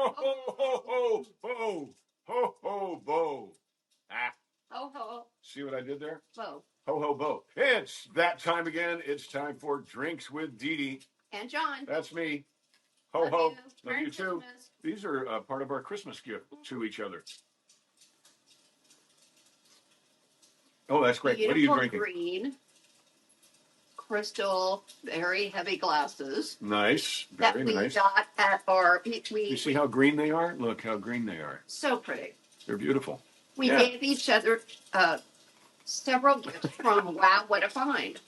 Ho, ho, ho, ho, ho, ho, ho, bo. Ah. Ho, ho. See what I did there? Bo. Ho, ho, bo. It's that time again. It's time for Drinks with Dee Dee. And John. That's me. Ho, Love ho. you. Love Merry you too. Christmas. These are part of our Christmas gift to each other. Oh, that's great. Beautiful What are you drinking? Green, crystal, very heavy glasses. Nice. That Very we nice. got at our. You see how green they are? Look how green they are. So pretty. They're beautiful. We gave each other several gifts from Wow, What a Find.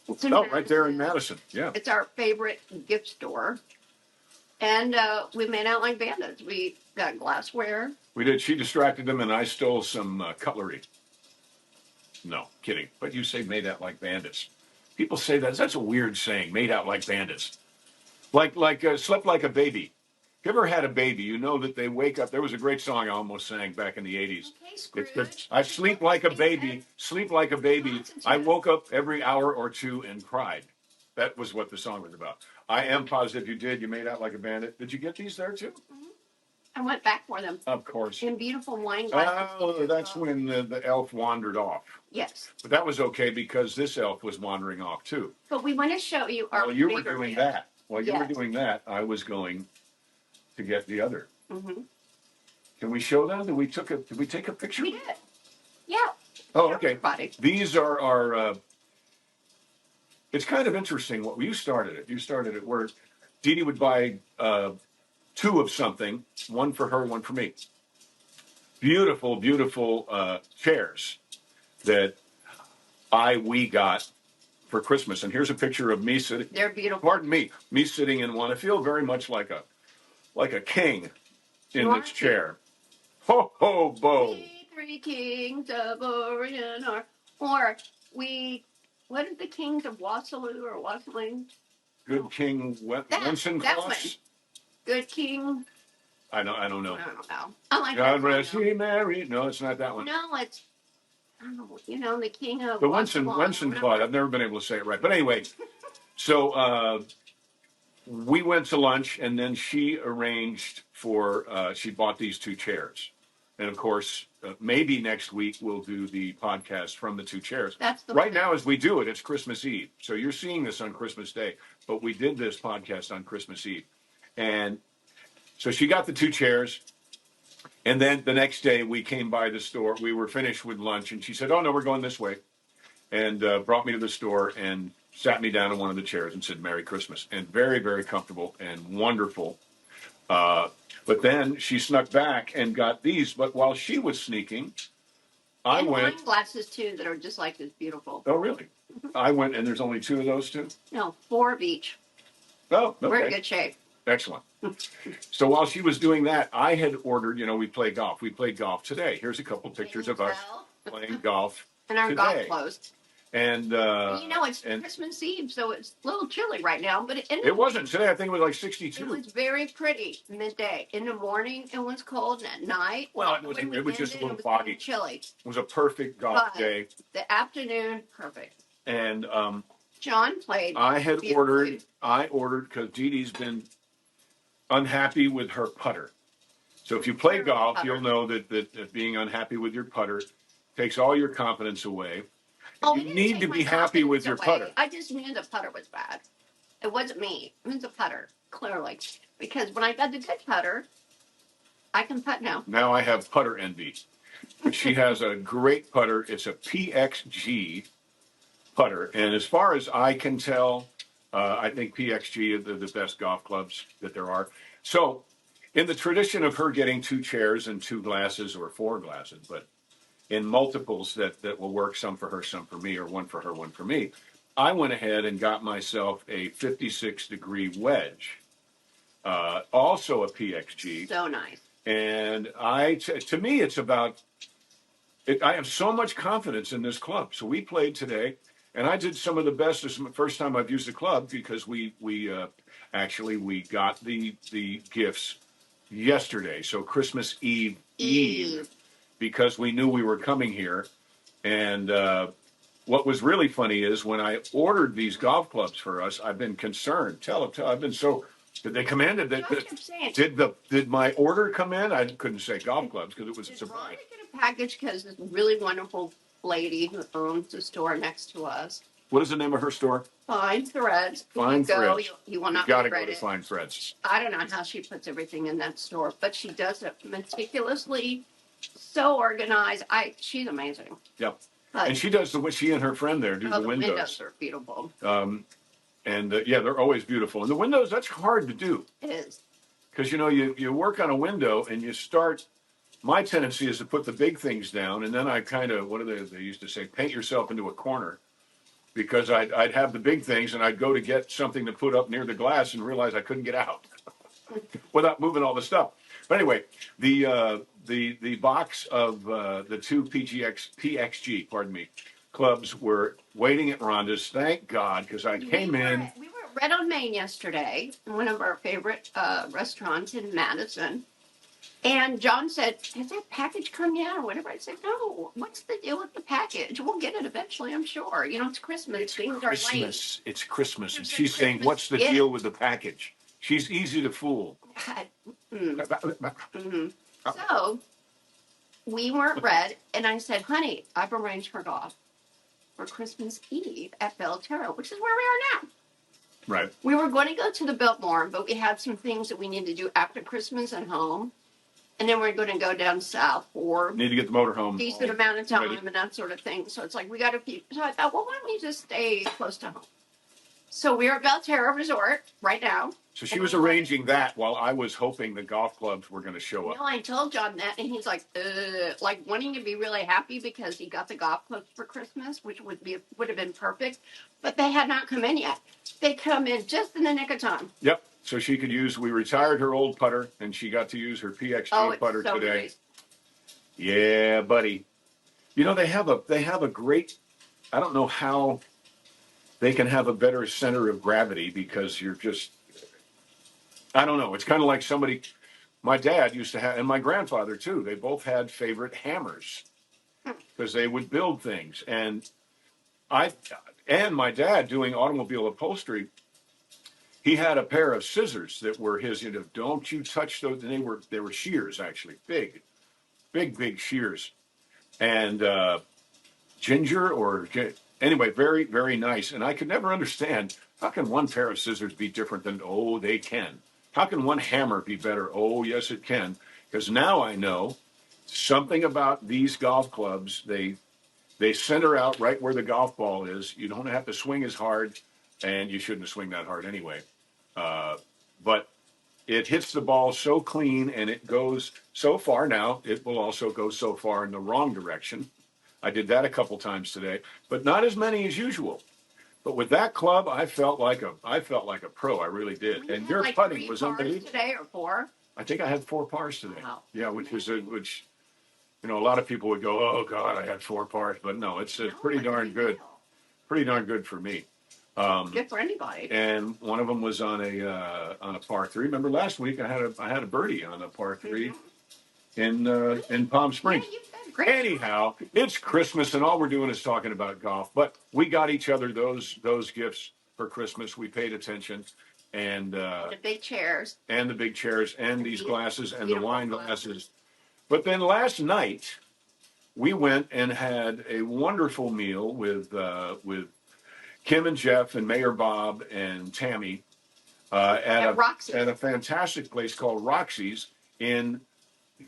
It's in right there in Madison. Yeah. It's our favorite gift store. And we made out like bandits. We got glassware. We did. She distracted them, and I stole some cutlery. No, kidding. But you say made out like bandits. People say that. That's a weird saying, made out like bandits. Like slept like a baby. If you ever had a baby, you know that they wake up. There was a great song I almost sang back in the 80s. Okay, Scrooge. It's I sleep like a baby, sleep like a baby. I woke up every hour or two and cried. That was what the song was about. I am positive you did. You made out like a bandit. Did you get these there too? Mm-hmm. I went back for them. Of course. In beautiful wine glasses. Oh, that's when the elf wandered off. Yes. But that was okay because this elf was wandering off too. But we want to show you our While you were doing that, I was going to get the other. Mm-hmm. Can we show them? Did we take a picture? We did. Yeah. Oh, okay. Everybody. These are our. It's kind of interesting. What you started it. You started it where Dee Dee would buy two of something, one for her, one for me. Beautiful, beautiful chairs that we got for Christmas. And here's a picture of me sitting. They're beautiful. Pardon me sitting in one. I feel very much like a king in this chair. Ho ho bo. We three kings of Orient are, or we. What are the kings of Wassalo or Wassailing? Good King Wenceslas. Good King. I don't know. I don't know. I like God rest ye merry. No, it's not that one. No, it's the king of the Wenceslas. I've never been able to say it right. But anyway, so we went to lunch, and then she arranged for she bought these two chairs, and of course, maybe next week we'll do the podcast from the two chairs. That's the right now as we do it. It's Christmas Eve, so you're seeing this on Christmas Day, but we did this podcast on Christmas Eve, and so she got the two chairs. And then the next day we came by the store. We were finished with lunch, and she said, "Oh no, we're going this way," and brought me to the store and sat me down in one of the chairs and said, "Merry Christmas," and very, very comfortable and wonderful. But then she snuck back and got these. But while she was sneaking, I went. Wine glasses too that are just like this beautiful. Oh really? Mm-hmm. I went, and there's only two of those two. No, 4 of each. Oh, okay. We're in good shape. Excellent. So while she was doing that, I had ordered, we play golf. We played golf today. Here's a couple pictures of us playing golf and our today. golf clothes. And it's Christmas Eve, so it's a little chilly right now. But it wasn't today. I think it was like 62. It was very pretty midday. In the morning, it was cold, and at night, well, it was just a little foggy. Chilly. It was a perfect golf day. The afternoon, perfect. And John played. I ordered because Dee Dee's been unhappy with her putter. So if you play golf, you'll know that being unhappy with your putter takes all your confidence away. You need to be happy with your putter. I just knew the putter was bad. It wasn't me. It was the putter, clearly. Because when I got the good putter, I can putt now. Now I have putter envy. She has a great putter. It's a PXG putter. And as far as I can tell, I think PXG are the best golf clubs that there are. So in the tradition of her getting 2 chairs and 2 glasses or 4 glasses, but in multiples that will work, some for her, some for me, or one for her, one for me, I went ahead and got myself a 56-degree wedge, also a PXG. So nice. And to me, it's about, I have so much confidence in this club. So we played today, and I did some of the best. This is the first time I've used the club because we got the gifts yesterday. So Christmas Eve. Because we knew we were coming here. And what was really funny is when I ordered these golf clubs for us, I've been concerned. I've been so Did they come in? Josh kept saying, Did my order come in? I couldn't say golf clubs because it was a did surprise. Rhonda get a package? Because this really wonderful lady who owns the store next to us. What is the name of her store? Fine Threads. Fine If you go, Threads. you will not You got to regret go to it. Fine Threads. I don't know how she puts everything in that store, but she does it meticulously, so organized. She's amazing. Yep. But, And she does she and her friend there do the windows. The windows are beautiful. And yeah, they're always beautiful. And the windows, that's hard to do. It is. Because, you work on a window and you start, my tendency is to put the big things down. And then I kind of, what do they used to say, paint yourself into a corner. Because I'd have the big things and I'd go to get something to put up near the glass and realize I couldn't get out without moving all the stuff. But anyway, the box of the two PXG, clubs were waiting at Rhonda's. Thank God, because I came in. We were at Red on Main yesterday, one of our favorite restaurants in Madison. And John said, "Has that package come yet?" Or whatever. I said, "No. What's the deal with the package? We'll get it eventually, I'm sure. It's Christmas. It's Things Christmas. are late." It's Christmas. And There's a she's saying, Christmas "What's the gift." deal with the package?" She's easy to fool. So we weren't Red, and I said, "Honey, I've arranged for golf for Christmas Eve at Belterra, which is where we are now." Right. We were going to go to the Biltmore, but we had some things that we need to do after Christmas at home. And then we're going to go down south for Need to get the motor home. a decent amount of time ready. and that sort of thing. So it's like we got to keep. So I thought, well, why don't we just stay close to home? So we're at Belterra Resort right now. So she was arranging that while I was hoping the golf clubs were going to show up. No, I told John that, and he's like wanting to be really happy because he got the golf clubs for Christmas, which would have been perfect, but they had not come in yet. They come in just in the nick of time. Yep. So she could use. We retired her old putter, and she got to use her PXG putter so today. Nice. Yeah, buddy. They have a great. I don't know how they can have a better center of gravity because you're just. I don't know. It's kind of like somebody. My dad used to have, and my grandfather too. They both had favorite hammers because they would build things, and my dad doing automobile upholstery. He had a pair of scissors that were his. Don't you touch those? And they were shears actually, big shears, and anyway, very very nice. And I could never understand how can one pair of scissors be different than they can. How can one hammer be better? Oh, yes, it can. Because now I know something about these golf clubs. They center out right where the golf ball is. You don't have to swing as hard, and you shouldn't swing that hard anyway. But it hits the ball so clean, and it goes so far. Now, it will also go so far in the wrong direction. I did that a couple times today, but not as many as usual. But with that club, I felt like a pro. I really did. And your putting was unbelievable today, or 4? I think I had 4 pars today. Wow. Yeah, which a lot of people would go, "Oh God, I had 4 pars," but no, it's pretty darn good. Pretty darn good for me. Good for anybody. And one of them was on a par 3. Remember last week I had a birdie on a par 3 in Palm Springs. Yeah, great. Anyhow, it's Christmas, and all we're doing is talking about golf. But we got each other those gifts for Christmas. We paid attention, and the big chairs, and these glasses, and the wine glasses. But then last night, we went and had a wonderful meal with Kim and Jeff and Mayor Bob and Tammy at a fantastic place called Roxy's in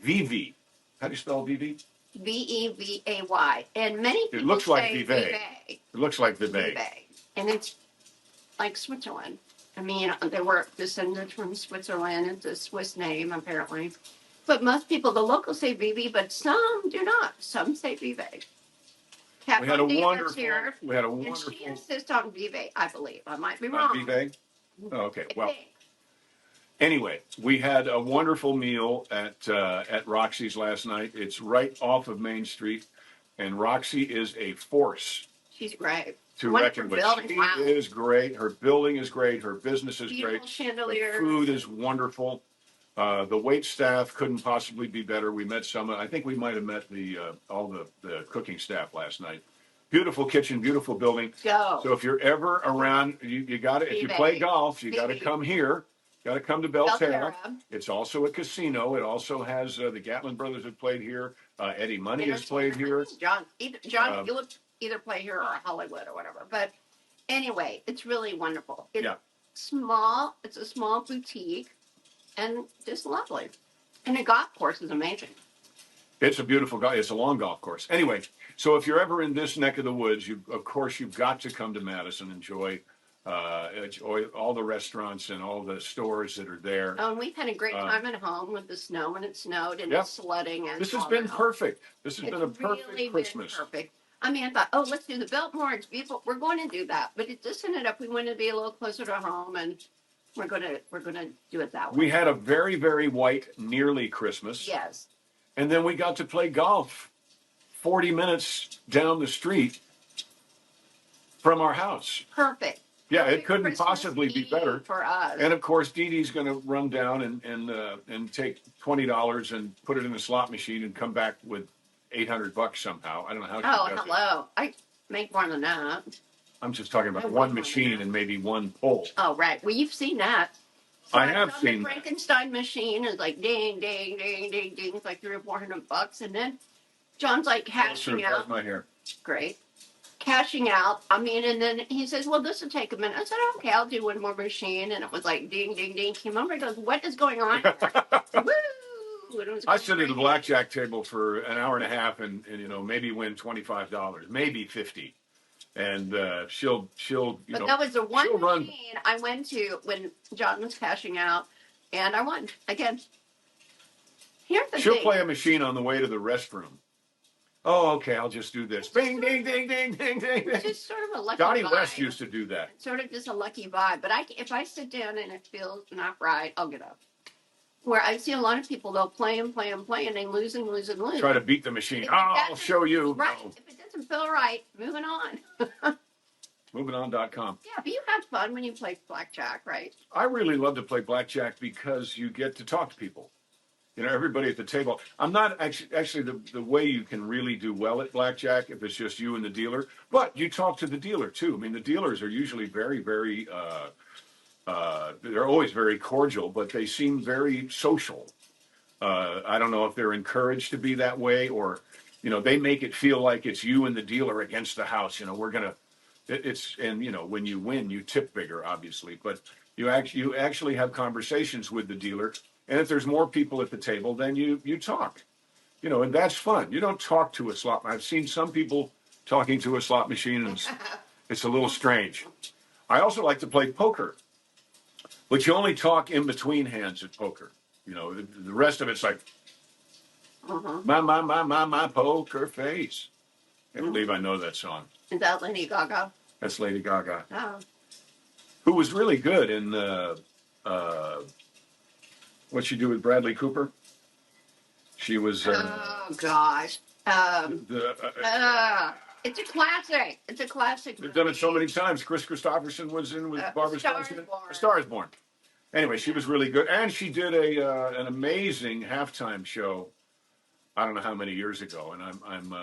VV. How do you spell VV? Vevay. And many people It looks like say Vevey. It looks like Vevey. And it's like Switzerland. I mean, they were descended from Switzerland. It's a Swiss name, apparently. But most people, the locals say Vivi, but some do not. Some say Vevey. We had a wonderful. And she insists on Vevey, I believe. I might be wrong. Vevey? Oh, okay. Well, anyway, we had a wonderful meal at Roxy's last night. It's right off of Main Street, and Roxy is a force. She's great. To reckon with. She is great. Her building is great. Her business is great. Chandelier. The food is wonderful. The wait staff couldn't possibly be better. We met some. I think we might have met all the cooking staff last night. Beautiful kitchen, beautiful building. Go. So if you're ever around, you got to. If you play golf, you got to come here Got to come to Belterra. Belterra. It's also a casino. It also has the Gatlin brothers have played here. Eddie Money has played here. John, you would either play here or Hollywood or whatever. But anyway, it's really wonderful. It's small. It's a small boutique, and just lovely. And the golf course is amazing. It's a beautiful golf. It's a long golf course. Anyway, so if you're ever in this neck of the woods, of course you've got to come to Madison. Enjoy all the restaurants and all the stores that are there. Oh, and we've had a great time at home with the snow when it snowed and it's sledding. And this has been perfect. This has been a perfect really Christmas. Been perfect. I mean, I thought, oh, let's do the Biltmore. It's beautiful. We're going to do that, but it just ended up we wanted to be a little closer to home, and we're gonna do it that way. We had a very, very white, nearly Christmas. Yes. And then we got to play golf 40 minutes down the street from our house. Perfect. Yeah, it couldn't Christmas possibly be better for us. And of course, Dee Dee's going to run down and take $20 and put it in the slot machine and come back with $800 somehow. I don't know how. Oh, hello! I make more than that. I'm just talking about one machine and maybe one pull. Oh, right. Well, you've seen that. So I have seen the Frankenstein machine is like ding, ding, ding, ding, ding. It's like $300 or $400, and then John's like cashing out. My hair. Great. Cashing out. I mean, and then he says, "Well, this will take a minute." I said, "Okay, I'll do one more machine," and it was like ding, ding, ding. Came over and goes, "What is going on?" Woo! I sit at the blackjack table for an hour and a half, and maybe win $25, maybe $50. And she'll But that was the one machine I went to when John was cashing out, and I won again. Here's the thing. She'll play a machine on the way to the restroom. Oh, okay, I'll just do this. Bing, ding, ding, ding, ding, ding. It's just sort of a lucky Donnie vibe. West used to do that. It's sort of just a lucky vibe. But if I sit down and it feels not right, I'll get up. Where I see a lot of people, they'll play and play and play, and they lose and lose and lose. Try to beat the machine. I'll show you. Right. Oh. If it doesn't feel right, moving on. MovingOn.com. Yeah, but you have fun when you play blackjack, right? I really love to play blackjack because you get to talk to people. Everybody at the table. I'm not actually the way you can really do well at blackjack if it's just you and the dealer. But you talk to the dealer too. I mean, the dealers are usually very, very. They're always very cordial, but they seem very social. I don't know if they're encouraged to be that way, or they make it feel like it's you and the dealer against the house. We're gonna. When you win, you tip bigger, obviously, but you actually have conversations with the dealer. And if there's more people at the table, then you talk, and that's fun. You don't talk to a slot. I've seen some people talking to a slot machine, and it's a little strange. I also like to play poker, but you only talk in between hands at poker. The rest of it's like, my poker face. I can't believe I know that song. Is that Lady Gaga? That's Lady Gaga. Oh. Who was really good in What'd she do with Bradley Cooper? She was. Oh gosh. It's a classic. It's a classic. They've done it so many times. Chris Christopherson was in with Barbara Streisand. A Star is Born. Anyway, she was really good, and she did an amazing halftime show. I don't know how many years ago, and I'm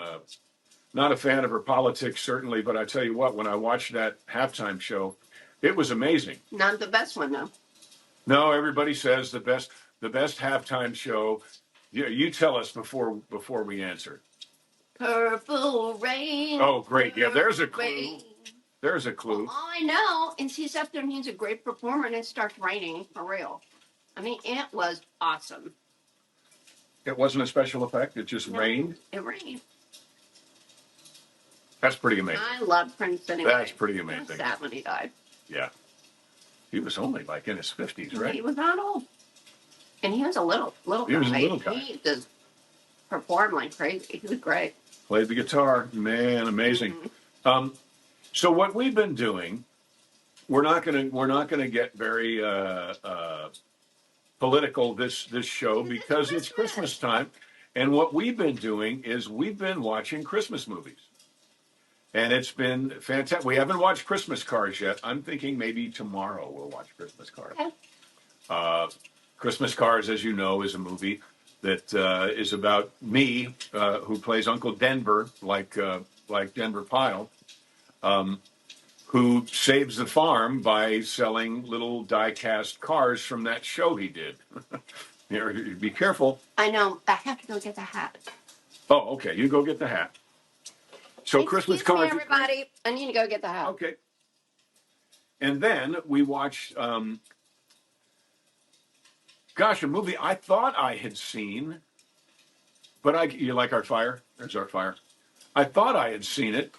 not a fan of her politics certainly, but I tell you what, when I watched that halftime show, it was amazing. Not the best one though. No, everybody says the best halftime show. You tell us before we answer. Purple rain. Oh, great! Yeah, there's a clue. Rain. There's a clue. Well, I know, and he's up there and he's a great performer, and it starts raining for real. I mean, it was awesome. It wasn't a special effect. It just rained. It rained. That's pretty amazing. I love Prince anyway. That's pretty amazing. I was sad when he died. Yeah. He was only like in his 50s, right? He was not old. And he was a little guy. He was a little guy. He just performed like crazy. He was great. Played the guitar. Man, amazing. Mm-hmm. So what we've been doing, we're not gonna get very political this show because it's Christmas time. And what we've been doing is we've been watching Christmas movies. And it's been fantastic. We haven't watched Christmas Cards yet. I'm thinking maybe tomorrow we'll watch Christmas Cards. Okay. Christmas Cards, as you know, is a movie that is about me, who plays Uncle Denver, like Denver Pyle, who saves the farm by selling little die-cast cars from that show he did. Be careful. I know. I have to go get the hat. Oh, okay. You go get the hat. So Christmas Excuse me, cards. everybody. I need to go get the hat. Okay. And then we watched, a movie I thought I had seen, but you like our fire? There's our fire. I thought I had seen it,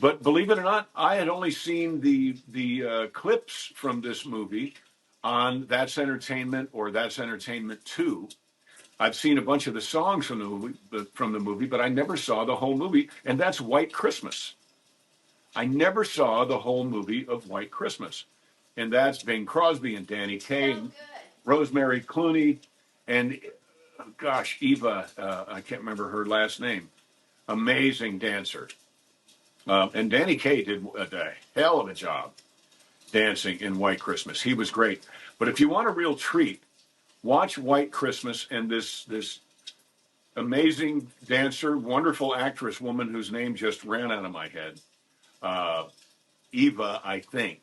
but believe it or not, I had only seen the clips from this movie on That's Entertainment or That's Entertainment 2. I've seen a bunch of the songs from the movie, but I never saw the whole movie, and that's White Christmas. I never saw the whole movie of White Christmas, and that's Bing Crosby and Danny Kaye, and Rosemary Clooney, and Eva. I can't remember her last name. Amazing dancer, and Danny Kaye did a hell of a job dancing in White Christmas. He was great. But if you want a real treat, watch White Christmas and this amazing dancer, wonderful actress woman whose name just ran out of my head. Eva, I think.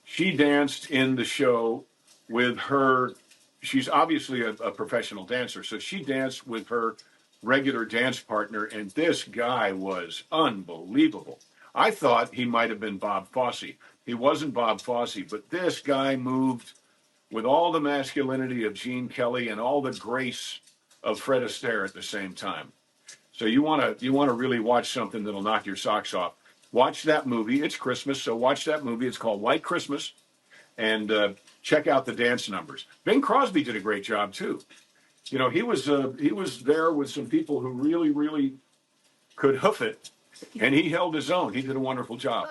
She danced in the show with her. She's obviously a professional dancer, so she danced with her regular dance partner, and this guy was unbelievable. I thought he might have been Bob Fosse. He wasn't Bob Fosse, but this guy moved with all the masculinity of Gene Kelly and all the grace of Fred Astaire at the same time. So you want to really watch something that'll knock your socks off. Watch that movie. It's Christmas, so watch that movie. It's called White Christmas, and check out the dance numbers. Bing Crosby did a great job too. You know, he was there with some people who really, really could hoof it, and he held his own. He did a wonderful job.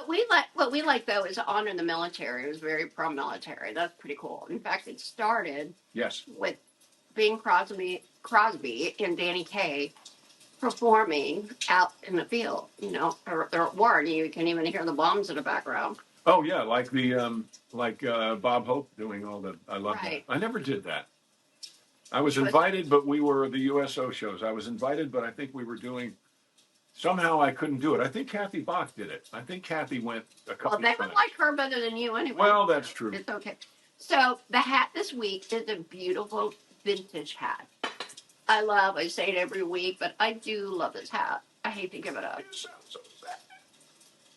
What we like though is honor the military. It was very pro-military. That's pretty cool. In fact, it started with Bing Crosby and Danny Kaye performing out in the field. You know, they're at war, and you can even hear the bombs in the background. Oh yeah, like Bob Hope doing all the. I love that. I never did that. I was invited, but we were the USO shows. I was invited, but I think we were doing. Somehow I couldn't do it. I think Kathy Bach did it. I think Kathy went a couple times. Well, they would like her better than you anyway. Well, that's true. It's okay. So the hat this week is a beautiful vintage hat. I say it every week, but I do love this hat. I hate to give it up. You sound so sad.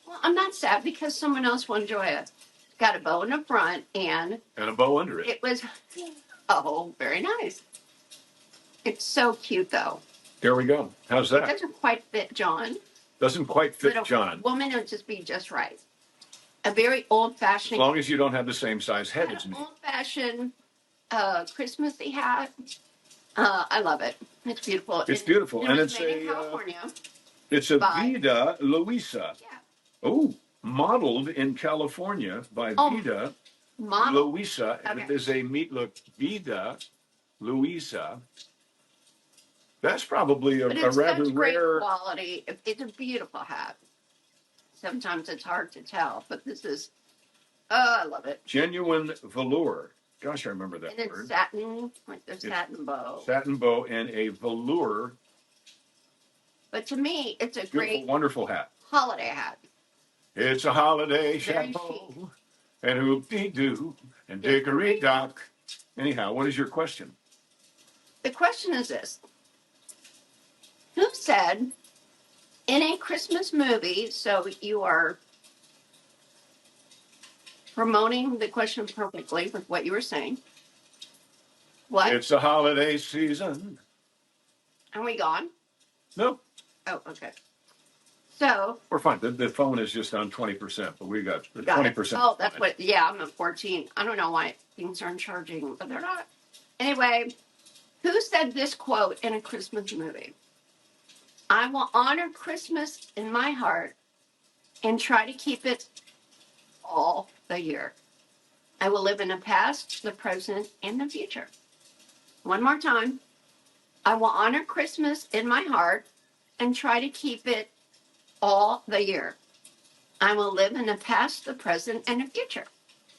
Well, I'm not sad because someone else will enjoy it. It's got a bow in the front and a bow under it. It was, very nice. It's so cute, though. There we go. How's that? It doesn't quite fit John. Doesn't quite fit John. A woman would just be just right. A very old-fashioned. As long as you don't have the same size head as me. Old-fashioned Christmassy hat. I love it. It's beautiful. It's beautiful, and it's made in California. It's a Vida Luisa. Yeah. Oh, modeled in California by Vida Luisa. Okay. There's a look Vida Luisa. That's probably a rather great rare quality. It's a beautiful hat. Sometimes it's hard to tell, but this is. I love it. Genuine velour. Gosh, I remember that and word. And satin, like the satin bow. Satin bow and a velour. But to me, it's a great, wonderful hat. Holiday hat. It's a holiday chapeau and hoop-dee-doo and dickory-dock. Anyhow, what is your question? The question is this. Who said in a Christmas movie, so you are promoting the question perfectly with what you were saying. What? It's a holiday season. Are we gone? No. Oh, okay. So. We're fine. The phone is just on 20%, but we got 20%. Oh, that's what, yeah, I'm at 14. I don't know why things aren't charging, but they're not. Anyway, who said this quote in a Christmas movie? I will honor Christmas in my heart and try to keep it all the year. I will live in the past, the present, and the future. One more time. I will honor Christmas in my heart and try to keep it all the year. I will live in the past, the present, and the future.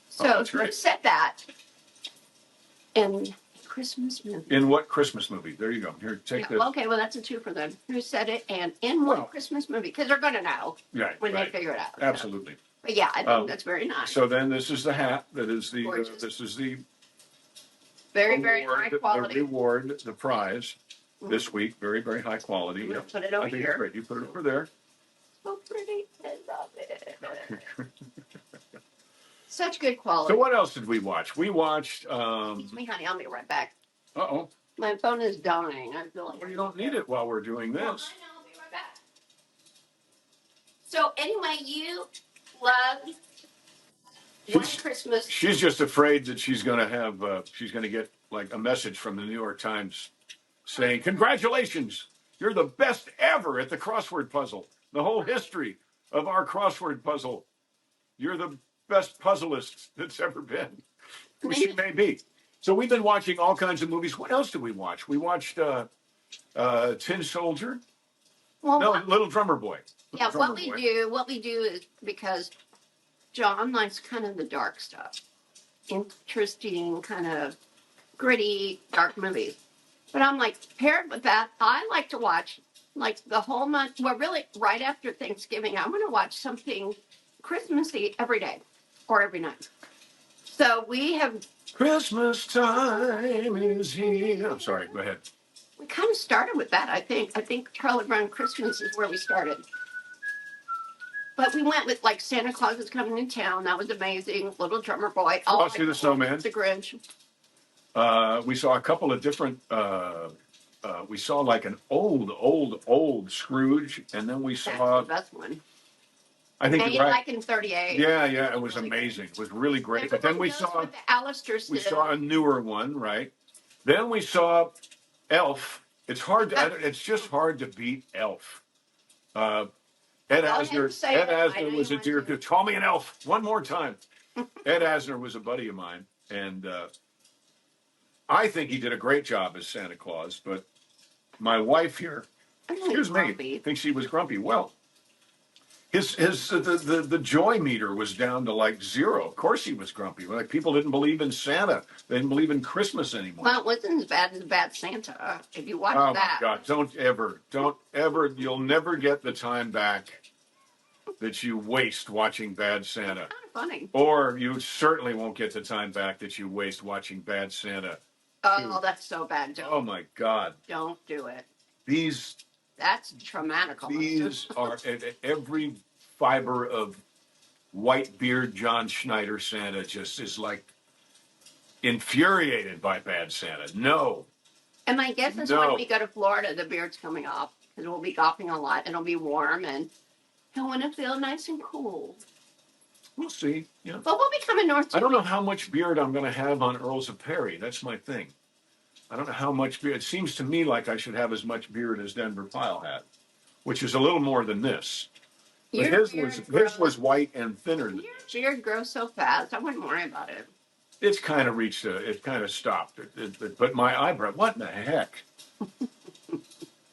So who said that in a Christmas movie? In what Christmas movie? There you go. Here, take this. Okay, well, that's a two for them. Who said it and in what Christmas movie? Because they're going to know when they figure it out. Absolutely. But yeah, I think that's very nice. So then this is the hat. That is the this is the very award, high quality. the reward, the prize this week. Very, very high quality. I'm gonna put it over I think here. it's great. You put it over there. So pretty. I love it. Such good quality. So what else did we watch? We watched. Excuse me, honey. I'll be right back. Uh-oh. My phone is dying. I feel like Well, you don't need it while we're doing this. I know. I'll be right back. So anyway, you love White Christmas. She's just afraid that she's going to have. She's going to get like a message from the New York Times saying, "Congratulations, you're the best ever at the crossword puzzle. The whole history of our crossword puzzle. You're the best puzzleist that's ever been." Which she may be. So we've been watching all kinds of movies. What else did we watch? We watched Tin Soldier. Well, No, Little Drummer Boy. Yeah, what we do is because John likes kind of the dark stuff, interesting, kind of gritty, dark movies. But I'm like, paired with that, I like to watch like the whole month. Well, really, right after Thanksgiving, I'm going to watch something Christmassy every day or every night. So we have Christmas time is here. I'm sorry. Go ahead. We kind of started with that. I think Charlie Brown Christmas is where we started. But we went with like Santa Claus is coming to town. That was amazing. Little Drummer Boy. Frosty the Snowman. The Grinch. We saw a couple of different. We saw like an old Scrooge, and then we saw. That's the best one. I think Made like in '38. Yeah, it was amazing. It was really great. But then we saw a newer one, right? Then we saw Elf. It's hard. It's just hard to beat Elf. Ed Asner was a dear. Call me an elf one more time. Ed Asner was a buddy of mine, and I think he did a great job as Santa Claus. But my wife here, excuse me, thinks he was grumpy. Well, the joy meter was down to like 0. Of course he was grumpy. Like people didn't believe in Santa. They didn't believe in Christmas anymore. Well, it wasn't as bad as Bad Santa. If you watch that. Oh my God! Don't ever. You'll never get the time back that you waste watching Bad Santa. It's kind of funny. Or you certainly won't get the time back that you waste watching Bad Santa. Oh, that's so bad. Oh my God! Don't do it. That's traumatic. These are every fiber of white beard John Schneider Santa just is like infuriated by Bad Santa. No. And my guess is when we go to Florida, the beard's coming off because we'll be golfing a lot. It'll be warm and he'll want to feel nice and cool. We'll see. Yeah. But we'll be coming north. I don't know how much beard I'm going to have on Earls of Perry. That's my thing. I don't know how much beard. It seems to me like I should have as much beard as Denver Pyle had, which is a little more than this. But his was white and thinner than this. Your beard grows so fast. I wouldn't worry about it. It's kind of reached it kind of stopped. But my eyebrow, what in the heck?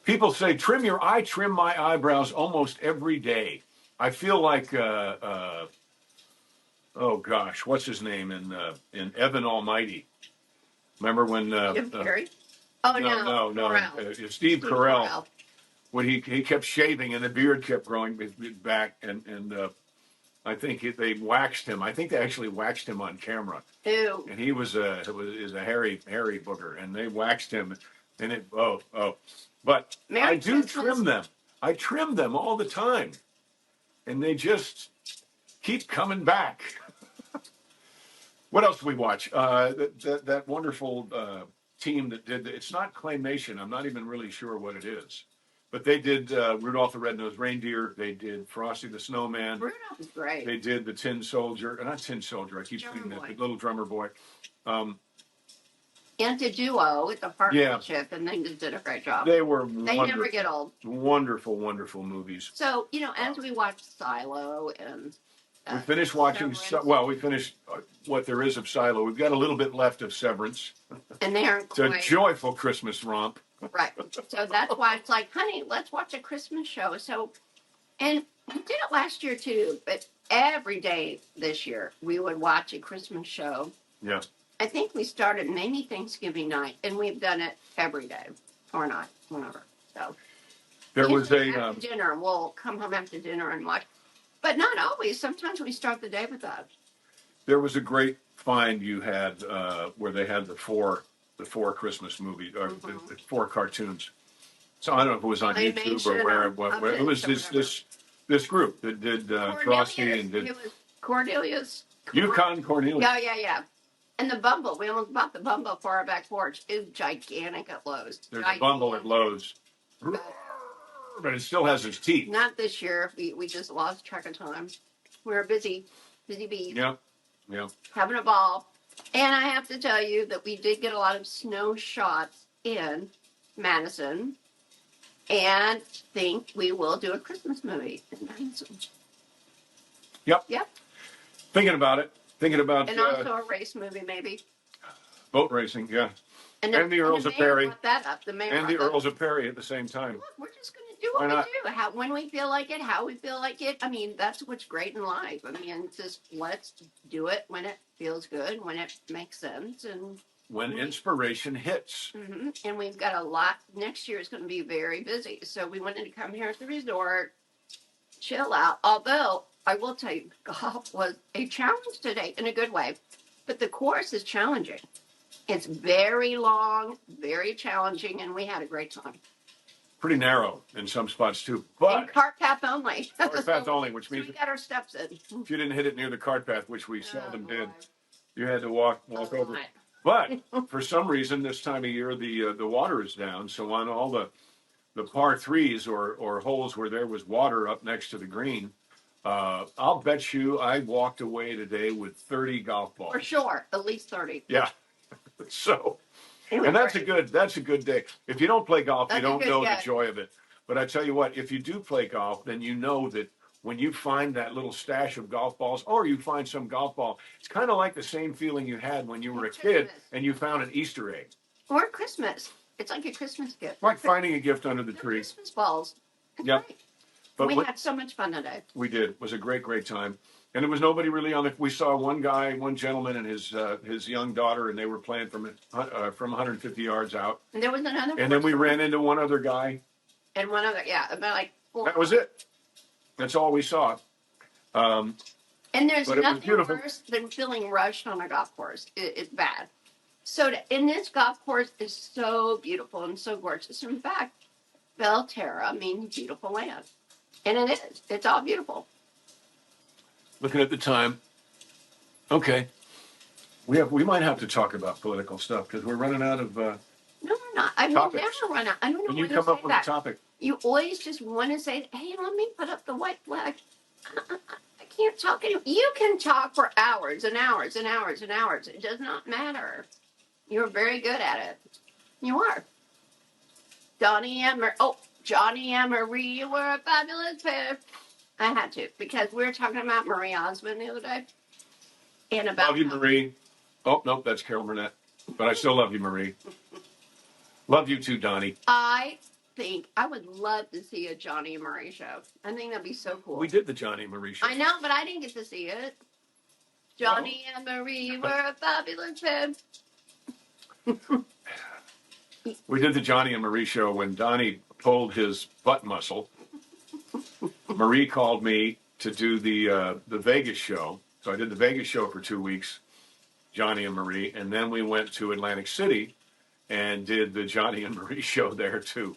People say, I trim my eyebrows almost every day. I feel like, oh gosh, what's his name in Evan Almighty? Remember when? Jim Carrey? Oh, no. Steve Carell. When he kept shaving and the beard kept growing back, and I think they waxed him. I think they actually waxed him on camera. Ew. And he was a hairy booger, and they waxed him, and But I do trim them. I trim them all the time, and they just keep coming back. What else did we watch? That wonderful team that did. It's not claymation. I'm not even really sure what it is. But they did Rudolph the Red-Nosed Reindeer. They did Frosty the Snowman. Rudolph is great. They did the Tin Soldier. Not Tin Soldier. I keep saying that. The Little Drummer Boy. And the duo with the partnership, and they just did a great job. They never get old. Wonderful, wonderful movies. So, as we watched Silo and... we finished watching... we finished what there is of Silo. We've got a little bit left of Severance. And they aren't quite... It's a joyful Christmas romp. Right. So that's why it's like, honey, let's watch a Christmas show. So, and we did it last year too, but every day this year we would watch a Christmas show. Yeah. I think we started maybe Thanksgiving night, and we've done it every day or not, whenever. So there was after dinner. We'll come home after dinner and watch. But not always. Sometimes we start the day with that. There was a great find you had where they had the four Christmas movies or the four cartoons. So I don't know if it was on YouTube or where it was. It was this group that did Frosty and did it was Cornelius. Yukon Cornelius. Yeah. And the Bumble, we almost bought the Bumble for our back porch. It's gigantic at Lowe's. There's a Bumble at Lowe's. But it still has its teeth. Not this year. We just lost track of time. We were busy bees. Yeah. Having a ball. And I have to tell you that we did get a lot of snow shots in Madison. And think we will do a Christmas movie in Madison. Yep. Thinking about it. And also a race movie, maybe. Boat racing, yeah. And the Earls of Perry. And the Earls of Perry at the same time. Look, we're just going to do what we do. When we feel like it, how we feel like it. I mean, that's what's great in life. I mean, just let's do it when it feels good, when it makes sense. And when inspiration hits. Mm-hmm. And we've got a lot. Next year is going to be very busy. So we wanted to come here at the resort, chill out. Although, I will tell you, golf was a challenge today in a good way. But the course is challenging. It's very long, very challenging, and we had a great time. Pretty narrow in some spots, too. But and cart path only. Cart path only, which means we got our steps in. If you didn't hit it near the cart path, which we seldom did, you had to walk over. But for some reason, this time of year, the water is down. So on all the par threes or holes where there was water up next to the green, I'll bet you I walked away today with 30 golf balls. For sure, at least 30. Yeah. So, and that's a good day. If you don't play golf, you don't know the joy of it. But I tell you what, if you do play golf, then you know that when you find that little stash of golf balls, or you find some golf ball, it's kind of like the same feeling you had when you were a kid and you found an Easter egg. Or Christmas. It's like a Christmas gift. Like finding a gift under the tree. Christmas balls. Yep. But we had so much fun today. We did. It was a great time. And there was nobody really on it. We saw one gentleman and his young daughter, and they were playing from 150 yards out. And there was another. And then we ran into one other guy. And one other, about like 4. That was it. That's all we saw. And there's nothing worse than feeling rushed on a golf course. It's bad. So, and this golf course is so beautiful and so gorgeous. In fact, Belterra means beautiful land. And it is. It's all beautiful. Looking at the time. Okay. We might have to talk about political stuff because we're running out of No, we're not. I will never run out. I don't know when you come up with a topic. You always just want to say, hey, let me put up the white flag. I can't talk anymore. You can talk for hours and hours and hours and hours. It does not matter. You're very good at it. You are. Johnny and Marie, you were a fabulous pair. I had to, because we were talking about Marie Osmond the other day. And about love you, Marie. Oh, no, that's Carol Burnett. But I still love you, Marie. Love you too, Donnie. I think I would love to see a Johnny and Marie show. I think that'd be so cool. We did the Johnny and Marie show. I know, but I didn't get to see it. Johnny and Marie were a fabulous pair. We did the Johnny and Marie show when Donnie pulled his butt muscle. Marie called me to do the Vegas show. So I did the Vegas show for 2 weeks, Johnny and Marie. And then we went to Atlantic City and did the Johnny and Marie show there too.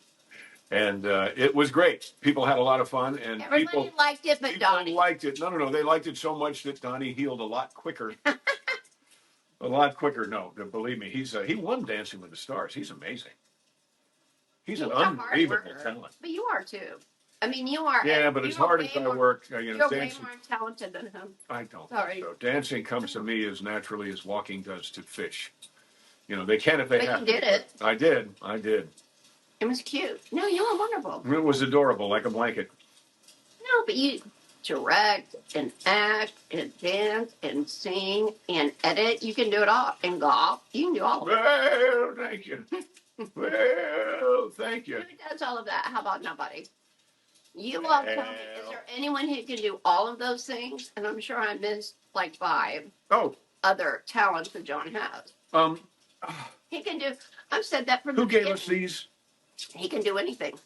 And it was great. People had a lot of fun. And everybody liked it, but Donnie liked it. No. They liked it so much that Donnie healed a lot quicker. A lot quicker. No, believe me. He won Dancing with the Stars. He's amazing. He's an unbelievable talent. But you are too. I mean, you are. Yeah, but as hard as I work, you're dancing, way more talented than him. I don't. Sorry. So dancing comes to me as naturally as walking does to fish. They can if they have. But you did it. I did. It was cute. No, you were wonderful. It was adorable, like a blanket. No, but you direct and act and dance and sing and edit. You can do it all. And golf. You can do all of it. Well, thank you. Well, thank you. Who does all of that? How about nobody? You all tell me, is there anyone who can do all of those things? And I'm sure I missed like 5 other talents that John has. He can do, I've said that from the beginning. Who gave us these? He can do anything.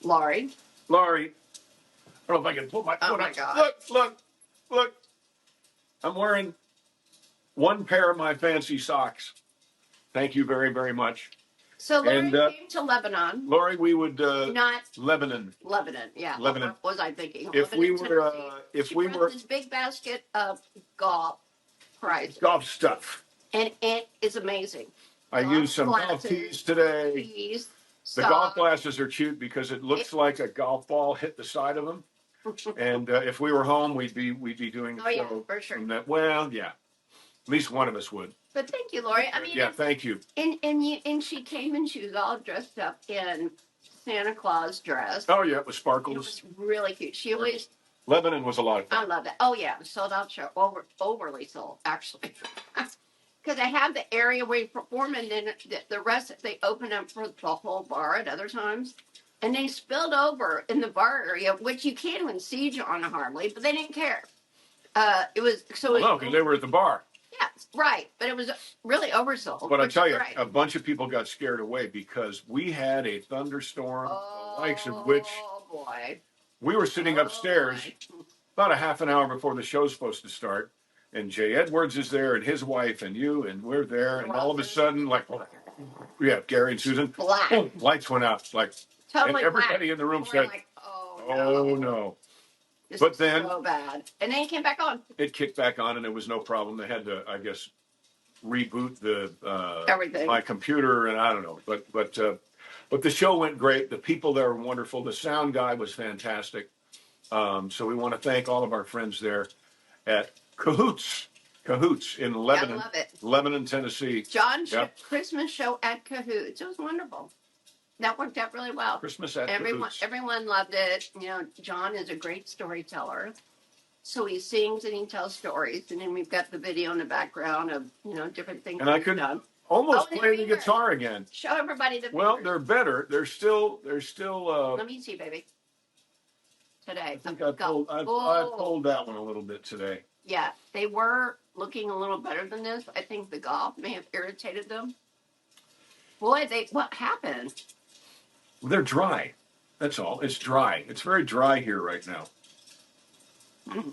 Laurie. I don't know if I can pull my Oh foot my up. God. Look. I'm wearing one pair of my fancy socks. Thank you very, very much. So Lori And came to Lebanon. Lori, we would Not Lebanon. Yeah. Lebanon. What was I thinking? If Lebanon, we were, if she we brought were this big basket of golf prizes, golf stuff, and it is amazing. I used some golf glasses, tees today. tees, The golf socks. glasses are cute because it looks like a golf ball hit the side of them. And if we were home, we'd be doing the show. Yeah, for sure. From that. Well, yeah, at least one of us would. But thank you, Lori. I mean, Yeah, thank you. And she came and she was all dressed up in Santa Claus dress. Oh yeah, it was It sparkles. was really cute. She always. Lebanon was a lot of fun. I love that. Oh yeah, sold out show. Overly sold actually. Because I have the area where you perform, and then the rest they open up for the whole bar at other times. And they spilled over in the bar area, which you can't even see John hardly, but they didn't care. It was so. No, because they were at the bar. Yeah, right. But it was really oversold. But I tell you, right. a bunch of people got scared away because we had a thunderstorm, the likes of which boy. we were sitting upstairs Boy. about a half an hour before the show's supposed to start. And Jay Edwards is there, and his wife, and you, and we're there. And all of a sudden, like, yeah, Gary and Susan, Black. boom, lights went out. Like, Totally and everybody black. in the room We're said, like, oh no. This But is then so bad. And then it came back on. it kicked back on, and it was no problem. They had to, I guess, reboot Everything. my computer, and I don't know. But the show went great. The people there were wonderful. The sound guy was fantastic. So we want to thank all of our friends there at Cahoots in Lebanon, I love it. Lebanon, Tennessee. John's Christmas show at Cahoots. It was wonderful. That worked out really well. Christmas at Cahoots. Everyone loved it. You know, John is a great storyteller. So he sings and he tells stories, and then we've got the video in the background of different things. And I could almost play the guitar again. Show everybody the. Well, they're better. They're still. Let me see, baby. Today. I think I pulled that one a little bit today. Yeah, they were looking a little better than this. I think the golf may have irritated them. Boy, what happened? Well, they're dry. That's all. It's dry. It's very dry here right now. Mm.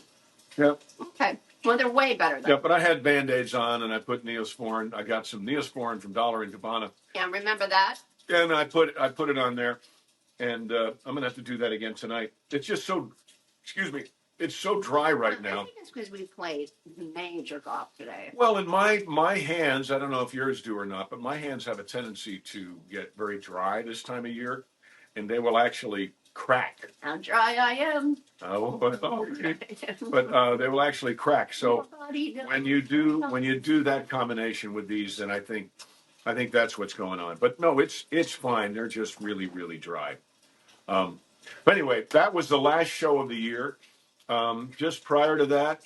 Yep. Okay. Well, they're way better though. Yeah, but I had Band-Aids on, and I put Neosporin. I got some Neosporin from Dollar & Gabbana. Yeah, remember that? And I put it on there, and I'm going to have to do that again tonight. It's just so, it's so dry right now. I think it's because we played major golf today. Well, in my hands, I don't know if yours do or not, but my hands have a tendency to get very dry this time of year, and they will actually crack. How dry I am. Oh, but they will actually crack. So when you do that combination with these, then I think that's what's going on. But no, it's fine. They're just really, really dry. But anyway, that was the last show of the year. Just prior to that,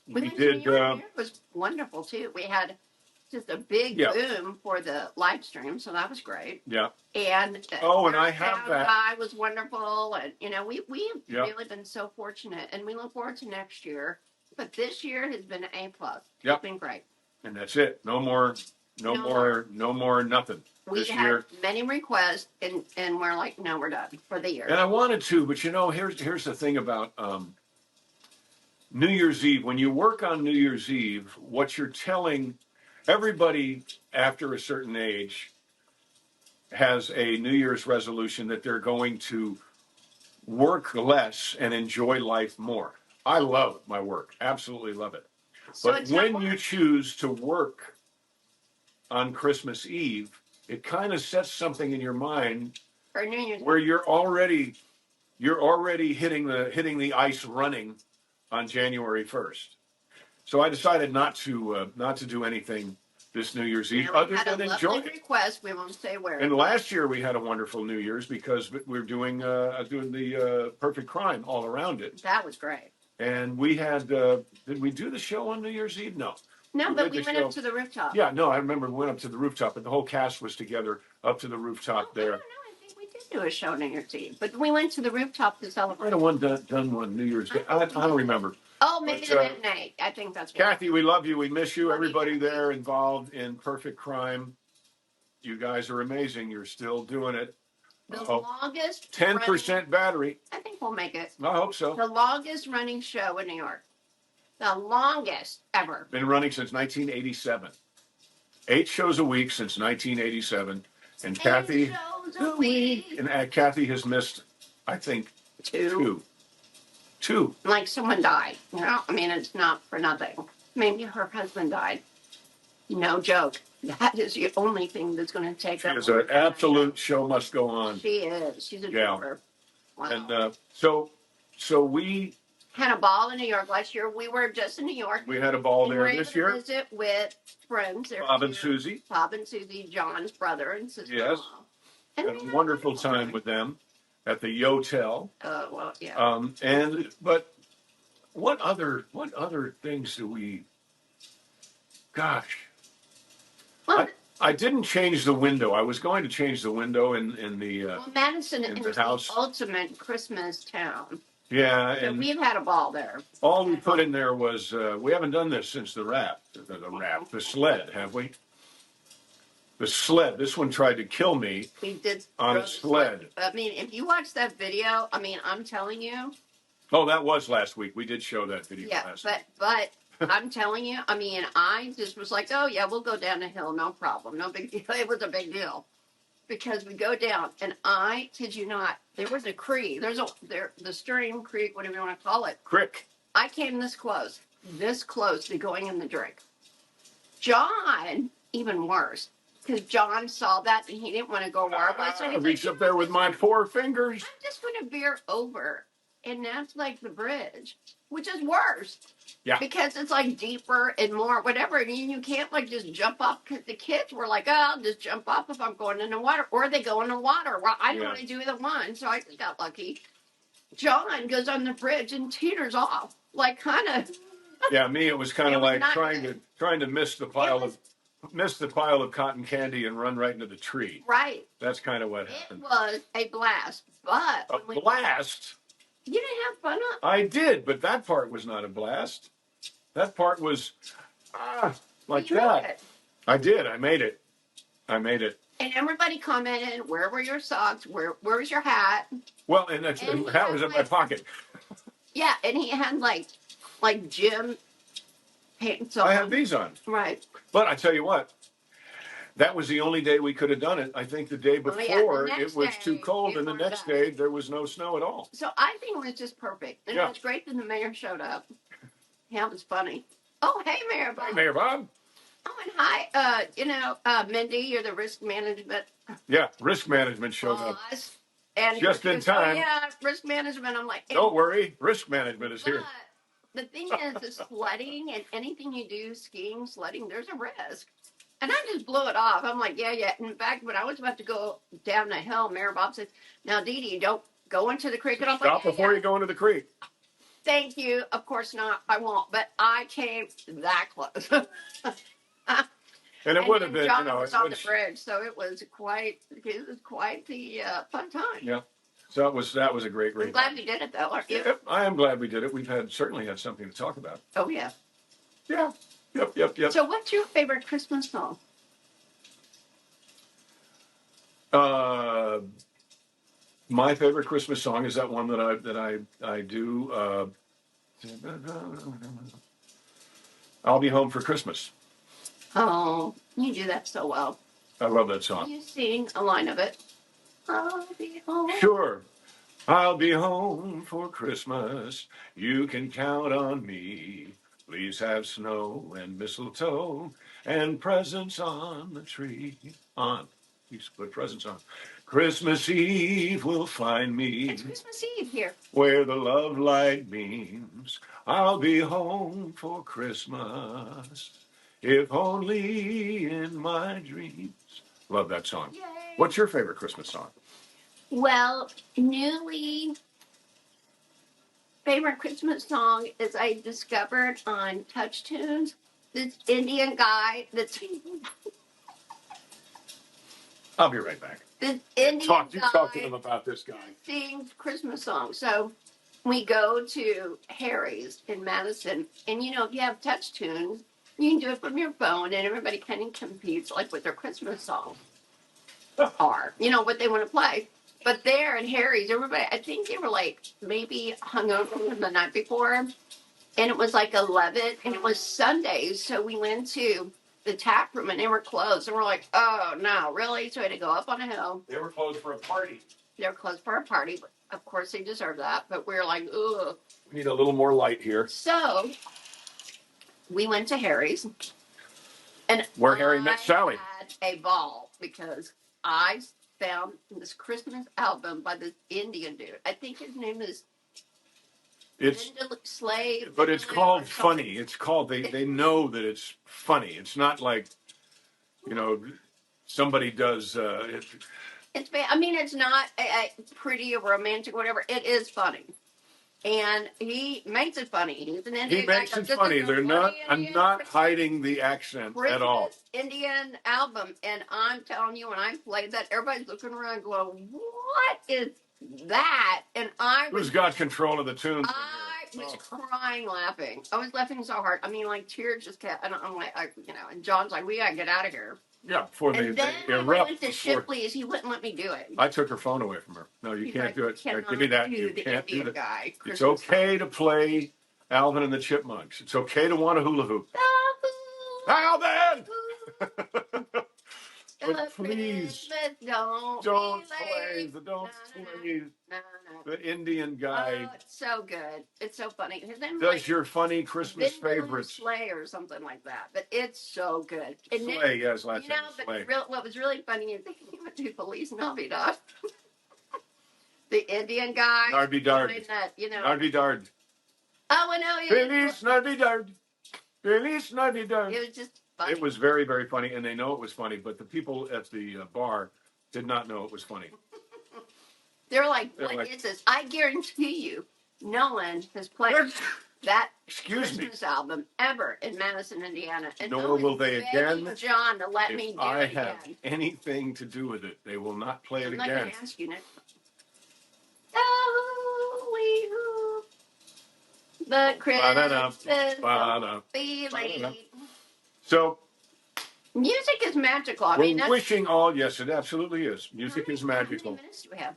we did. It was wonderful too. We had just a big boom for the live stream, so that was great. Yeah. And and I have that. Guy was wonderful, and we've really been so fortunate, and we look forward to next year. But this year has been an A+. It's been great. And that's it. No more nothing. We had many requests, and we're like, no, we're done for the year. And I wanted to, but here's the thing about New Year's Eve. When you work on New Year's Eve, what you're telling everybody after a certain age has a New Year's resolution that they're going to work less and enjoy life more. I love my work. Absolutely love it. So but when you choose to work on Christmas Eve, it kind of sets something in your mind for New Year's where you're already hitting the ice running on January 1st. So I decided not to do anything this New Year's Eve other than enjoy it. Request, we won't say where. And last year we had a wonderful New Year's because we were doing the Perfect Crime all around it. That was great. And we had did we do the show on New Year's Eve? No. No, but we went up to the rooftop. Yeah, no, I remember we went up to the rooftop, and the whole cast was together up to the rooftop there. I think we did do a show New Year's Eve, but we went to the rooftop to celebrate. I might have done one New Year's Day. I don't remember. Oh, maybe the midnight. I think that's what Kathy, we love you. We miss you. Everybody there involved in Perfect Crime. You guys are amazing. You're still doing it. The Uh-oh. longest 10% battery. I think we'll make it. I hope so. The longest running show in New York. The longest ever. Been running since 1987. 8 shows a week since 1987. And Kathy, 8 shows a week. And Kathy has missed, I think, two. Like someone died. You know, I mean, it's not for nothing. Maybe her husband died. No joke. That is the only thing that's going to take She up. is an absolute show must go on. She is. She's a trooper. Wow. And so we had a ball in New York last year. We were just in New York. We had a ball there this year. Visit with friends. Bob and Susie. Bob and Susie, John's brother and sister. Yes. And had a wonderful time with them at the Yotel. Well, yeah. But what other things do we? Gosh. Well, I didn't change the window. I was going to change the window in the Madison in is the house. The ultimate Christmas town. Yeah, so and we've had a ball there. All we put in there was we haven't done this since the sled, have we? The sled. This one tried to kill me. We did on a sled. I mean, if you watch that video, I mean, I'm telling you. Oh, that was last week. We did show that video. Yeah, last week. but I'm telling you, I mean, I just was like, oh yeah, we'll go down the hill, no problem, no big deal. It was a big deal because we go down, and I kid you not, there was a creek. The stream, creek, whatever you want to call it. Crick. I came this close to going in the drink. John, even worse, because John saw that and he didn't want to go where I was. So I reached up there with my 4 fingers. I'm just going to veer over, and that's like the bridge, which is worse. Yeah. Because it's like deeper and more whatever, and you can't like just jump off. Because the kids were like, "Oh, I'll just jump off if I'm going in the water," or they go in the water. Well, I didn't want to do either one, so I got lucky. John goes on the bridge and teeters off, like kind of. Yeah, me. It was kind of like trying to miss the pile of cotton candy and run right into the tree. Right. That's kind of what happened. It was a blast, but a blast. You didn't have fun. I did, but that part was not a blast. That part was like that. I did. I made it. And everybody commented, "Where were your socks? Where was your hat?" Well, and the hat was in my pocket. Yeah, and he had like gym pants on. I had these on. Right. But I tell you what, that was the only day we could have done it. I think the day before it was too cold, and the next day there was no snow at all. So I think it was just perfect. And it was great that the mayor showed up. Yeah, it was funny. Oh, hey, Mayor Bob. Hey, Mayor Bob. Oh, and hi, Mindy, you're the risk management. Yeah, risk management showed up. And just in time. Oh, yeah, risk management. I'm like, don't worry, risk management is here. The thing is, the sledding and anything you do, skiing, sledding, there's a risk. And I just blew it off. I'm like, yeah. In fact, when I was about to go down the hill, Mayor Bob said, "Now, Dee Dee, don't go into the creek." And I'm Stop before you go into the creek. Thank you. Of course not. I won't. But I came that close. And it would have been, John was on the bridge, so it was quite the fun time. Yeah. So that was a great race. I'm glad we did it, though, aren't you? Yep, I am glad we did it. We've certainly had something to talk about. Oh, yeah. Yeah. Yep. So what's your favorite Christmas song? My favorite Christmas song is that one that I do. I'll Be Home for Christmas. Oh, you do that so well. I love that song. Can you sing a line of it? I'll be home. Sure. I'll be home for Christmas. You can count on me. Please have snow and mistletoe and presents on the tree. Please put presents on. Christmas Eve will find me. It's Christmas Eve here. Where the love light beams. I'll be home for Christmas. If only in my dreams. Love that song. Yay. What's your favorite Christmas song? Well, newly favorite Christmas song is I discovered on Touch Tunes. This Indian guy that's I'll be right back. This Indian guy talk to them about this guy. Sings Christmas songs. So we go to Harry's in Madison, and if you have Touch Tunes, you can do it from your phone, and everybody kind of competes like with their Christmas songs are, what they want to play. But there in Harry's, everybody, I think they were like maybe hungover from the night before, and it was like 11, and it was Sundays, so we went to the tap room, and they were closed, and we're like, oh no, really? So we had to go up on a hill. They were closed for a party. They were closed for a party. Of course, they deserve that, but we were like, ugh. We need a little more light here. So we went to Harry's, and Where Harry met Sally. had a ball because I found this Christmas album by this Indian dude. I think his name is Slave. But it's called funny. It's called, they know that it's funny. It's not like, somebody does, It's bad. I mean, it's not pretty or romantic or whatever. It is funny. And he makes it funny. He's an Indian. he makes it funny. I'm not hiding the accent at all. Indian album. And I'm telling you, when I played that, everybody's looking around going, what is that? And Who's got control of the tunes? I was crying laughing. I was laughing so hard. I mean, like tears just kept, and I'm like, and John's like, we got to get out of here. Yeah, before they erupt. When we went to Shipley's, he wouldn't let me do it. I took her phone away from her. No, you can't do it. Give me that. You can't do that. Guy, it's okay to play Alvin and the Chipmunks. It's okay to want a hula hoop. Alvin! But please, don't play the Indian guy. Oh, it's so good. It's so funny. His name does like your funny Christmas favorites. Slay or something like that. But it's so good. And Slay, yes, last name Slay. What was really funny is he went to police Nobby Dog. The Indian guy. Narby Dard. Narby Dard. Oh, I know. Feliz Navidad. Feliz Navidad. It was just funny. It was very, very funny, and they know it was funny, but the people at the bar did not know it was funny. They're like, what is this? I guarantee you, no one has played that Christmas album ever in Madison, Indiana. And nor will they again. John to let me do I it have again. anything to do with it. They will not play it again. I'm not going to ask you next time. Oh, the Christmas feeling. So, music is magical. I mean, wishing all. Yes, it absolutely is. Music is magical. How many minutes do we have?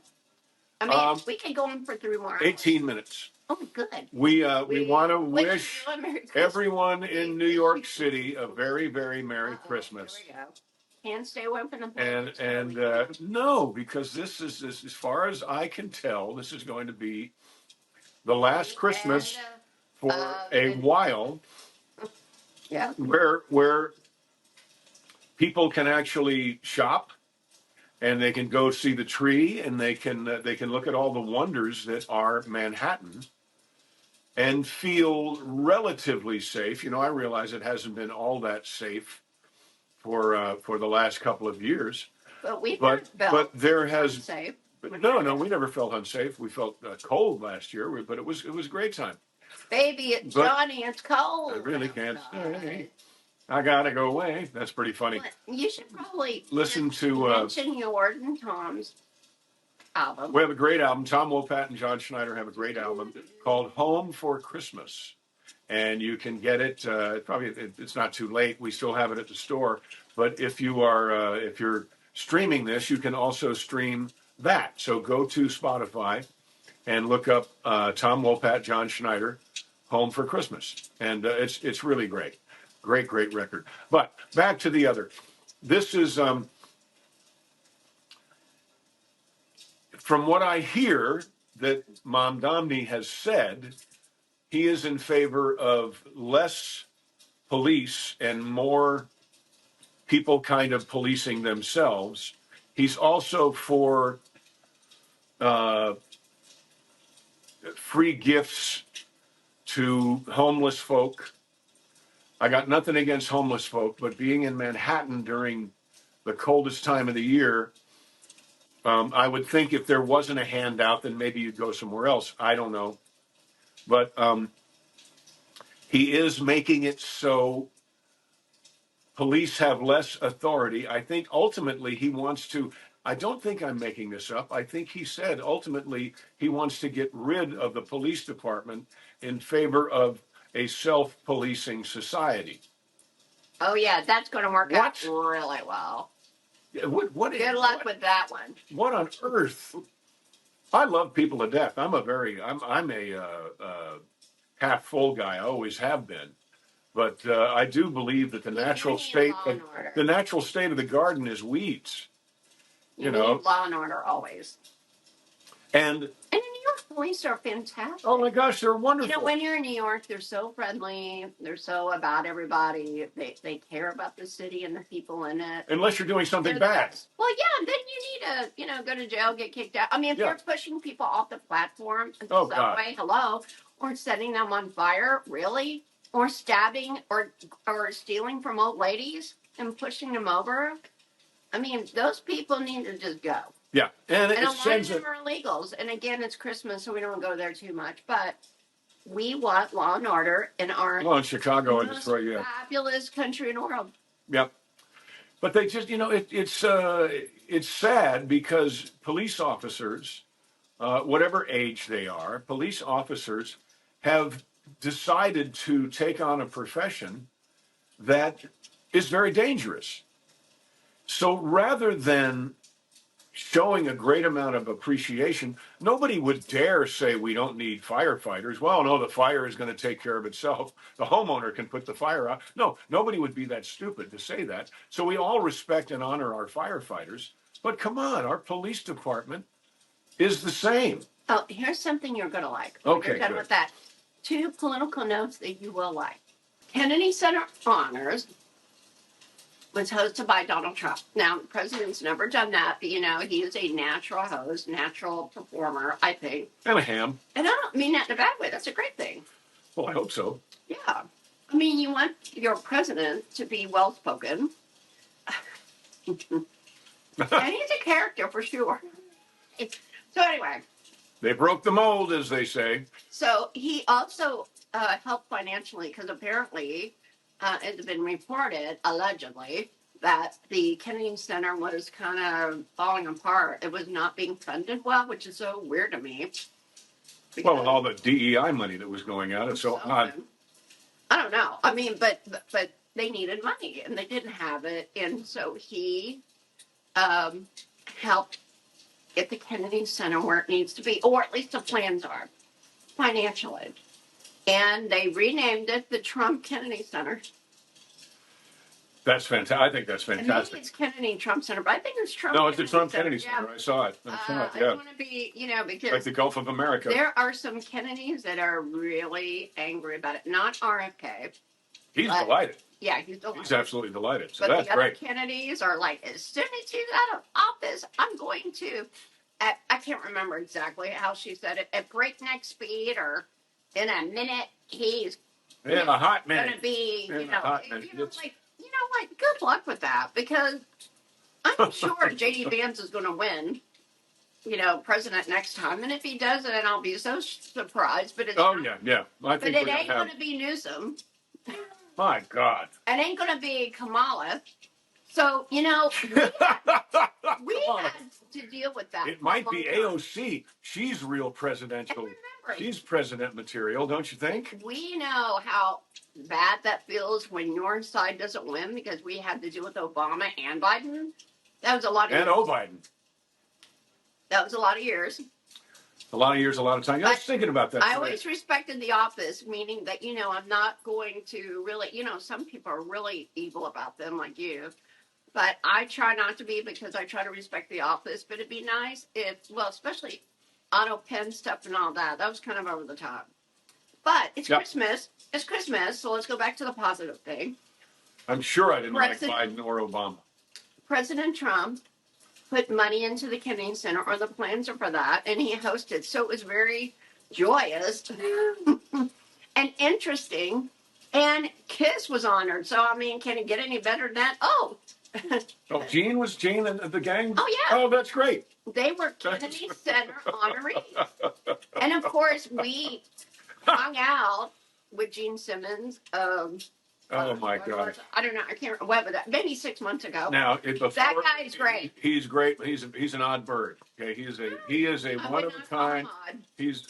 I mean, we can go on for 3 more hours. 18 minutes. Oh, good. We want to wish everyone in New York City a very, very Merry Christmas. There we go. Can't stay away from the and no, because this is as far as I can tell, this is going to be the last Christmas for a while. Yeah. Where people can actually shop, and they can go see the tree, and they can look at all the wonders that are Manhattan, and feel relatively safe. I realize it hasn't been all that safe for the last couple of years. But there has unsafe. No, we never felt unsafe. We felt cold last year, but it was a great time. Baby, Johnny, it's cold. I really can't stay. I gotta go away. That's pretty funny. But you should probably listen to mention yours and Tom's album. We have a great album. Tom Wopat and John Schneider have a great album called Home for Christmas. And you can get it. It's not too late. We still have it at the store. But if you're streaming this, you can also stream that. So go to Spotify and look up Tom Wopat, John Schneider, Home for Christmas, and it's really great, great record. But back to the other. This is from what I hear that Mom Domney has said. He is in favor of less police and more people kind of policing themselves. He's also for free gifts to homeless folk. I got nothing against homeless folk, but being in Manhattan during the coldest time of the year, I would think if there wasn't a handout, then maybe you'd go somewhere else. I don't know. But he is making it so police have less authority. I think ultimately he wants to, I don't think I'm making this up. I think he said ultimately he wants to get rid of the police department in favor of a self-policing society. Oh, yeah, that's going to work out really well. Yeah, what? Good luck with that one. What on earth? I love people to death. I'm a half full guy. I always have been. But I do believe that You need law and order. the natural state of the garden is weeds. You need law and order always. And in New York, police are fantastic. Oh my gosh, they're wonderful. You know, when you're in New York, they're so friendly. They're so about everybody. They care about the city and the people in it. Unless you're doing something bad. Well, yeah, then you need to, go to jail, get kicked out. I mean, if you're pushing people off the platform in the subway, hello, or setting them on fire, really, or stabbing or stealing from old ladies and pushing them over. I mean, those people need to just go. Yeah, and a lot of them are illegals. And again, it's Christmas, so we don't go there too much. But we want law and order in our in Chicago and Detroit, fabulous country in the world. Yep. But they just, it's sad because police officers, whatever age they are, police officers have decided to take on a profession that is very dangerous. So rather than showing a great amount of appreciation, nobody would dare say we don't need firefighters. Well, no, the fire is going to take care of itself. The homeowner can put the fire out. No, nobody would be that stupid to say that. So we all respect and honor our firefighters. But come on, our police department is the same. Oh, here's something you're going to like. Okay, you're done with that. 2 political notes that you will like. Kennedy Center Honors was hosted by Donald Trump. Now, the president's never done that, but, he is a natural host, natural performer, I think. And a ham. And I don't mean that in a bad way. That's a great thing. Well, I hope so. Yeah. I mean, you want your president to be well-spoken. And he's a character, for sure. So anyway. They broke the mold, as they say. So he also helped financially, because apparently it's been reported, allegedly, that the Kennedy Center was kind of falling apart. It was not being funded well, which is so weird to me. Well, with all the DEI money that was going out, it's so odd. I don't know. I mean, but they needed money, and they didn't have it. And so he helped get the Kennedy Center where it needs to be, or at least the plans are, financially. And they renamed it the Trump Kennedy Center. That's fantastic. I think that's fantastic. Maybe it's Kennedy Trump Center, but I think it's Trump. No, it's the Trump Kennedy Center. Yeah. I saw it. Yeah. I want to be, because like the Gulf of America. There are some Kennedys that are really angry about it. Not RFK. He's delighted. Yeah, he's delighted. He's absolutely delighted. So but that's the other great. Kennedys are like, as soon as he's out of office, I'm going to. I can't remember exactly how she said it. At breakneck speed, or in a minute, he's in a hot minute. Going to be, in a hot minute. Like. You know what? Good luck with that, because I'm sure J.D. Vance is going to win, president next time. And if he doesn't, I'll be so surprised. But it's yeah. I think it ain't going to be Newsom. My God. It ain't going to be Kamala. So, we had to deal with that. It might be AOC. She's real presidential. She's president material, don't you think? We know how bad that feels when your side doesn't win, because we had to deal with Obama and Biden. That was a lot of years. And Biden. That was a lot of years. A lot of years, a lot of time. I was thinking about that. I always respected the office, meaning that, I'm not going to really, some people are really evil about them, like you. But I try not to be, because I try to respect the office. But it'd be nice if, especially auto pen stuff and all that. That was kind of over the top. But it's Christmas. It's Christmas, so let's go back to the positive thing. I'm sure I didn't like Biden or Obama. President Trump put money into the Kennedy Center, or the plans are for that, and he hosted. So it was very joyous and interesting. And Kiss was honored. So, can it get any better than that? Oh, Gene and the gang? Oh, yeah. Oh, that's great. They were Kennedy Center honorees. And, of course, we hung out with Gene Simmons. Oh, my God. I don't know. I can't remember. What was that? Maybe 6 months ago. Now, that guy is great. He's great. He's an odd bird. Okay, he is a one of a kind. He's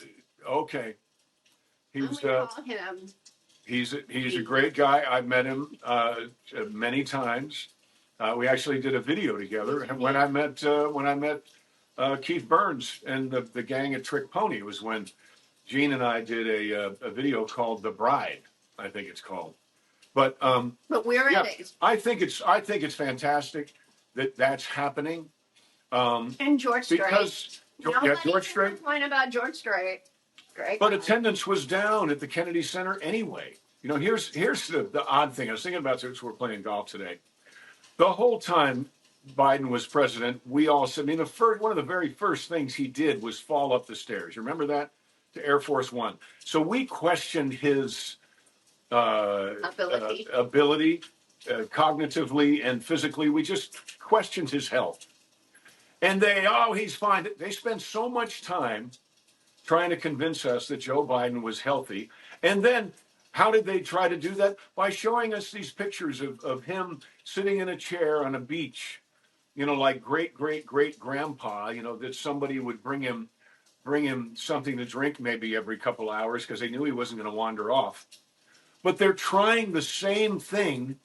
okay. He's call him. He's a great guy. I've met him many times. We actually did a video together when I met Keith Burns and the gang at Trick Pony. It was when Gene and I did a video called "The Bride," I think it's called. But we're yeah, at it. I think it's fantastic that that's happening. And George Strait. Because George Strait. Complain about George Strait. Great. But attendance was down at the Kennedy Center anyway. You know, here's the odd thing. I was thinking about this. We're playing golf today. The whole time Biden was president, we all said, I mean, one of the very first things he did was fall up the stairs. You remember that? To Air Force One. So we questioned his ability cognitively and physically. We just questioned his health. And he's fine. They spent so much time trying to convince us that Joe Biden was healthy. And then how did they try to do that? By showing us these pictures of him sitting in a chair on a beach, you know, like great grandpa, you know, that somebody would bring him something to drink maybe every couple hours because they knew he wasn't going to wander off. But they're trying the same thing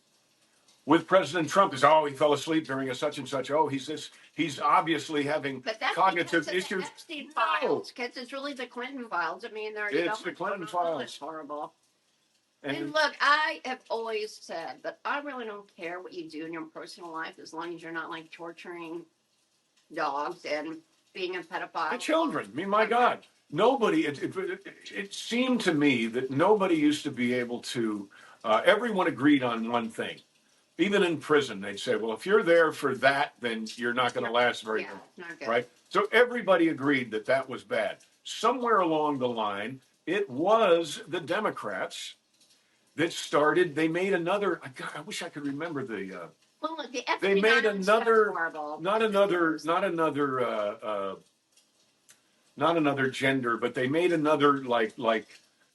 with President Trump. He fell asleep during a such and such. Oh, he's obviously having cognitive issues. Epstein files, because it's really the Clinton files. I mean, it's the Clinton files. It's horrible. And look, I have always said that I really don't care what you do in your personal life as long as you're not like torturing dogs and being a pedophile. The children. I mean, my God. Nobody, it seemed to me that nobody used to be able to, everyone agreed on one thing. Even in prison, they'd say, well, if you're there for that, then you're not going to last very long. Not good. Right? So everybody agreed that that was bad. Somewhere along the line, it was the Democrats that started. They made another. God, I wish I could remember the. Well, look, they made another. Not another gender, but they made another like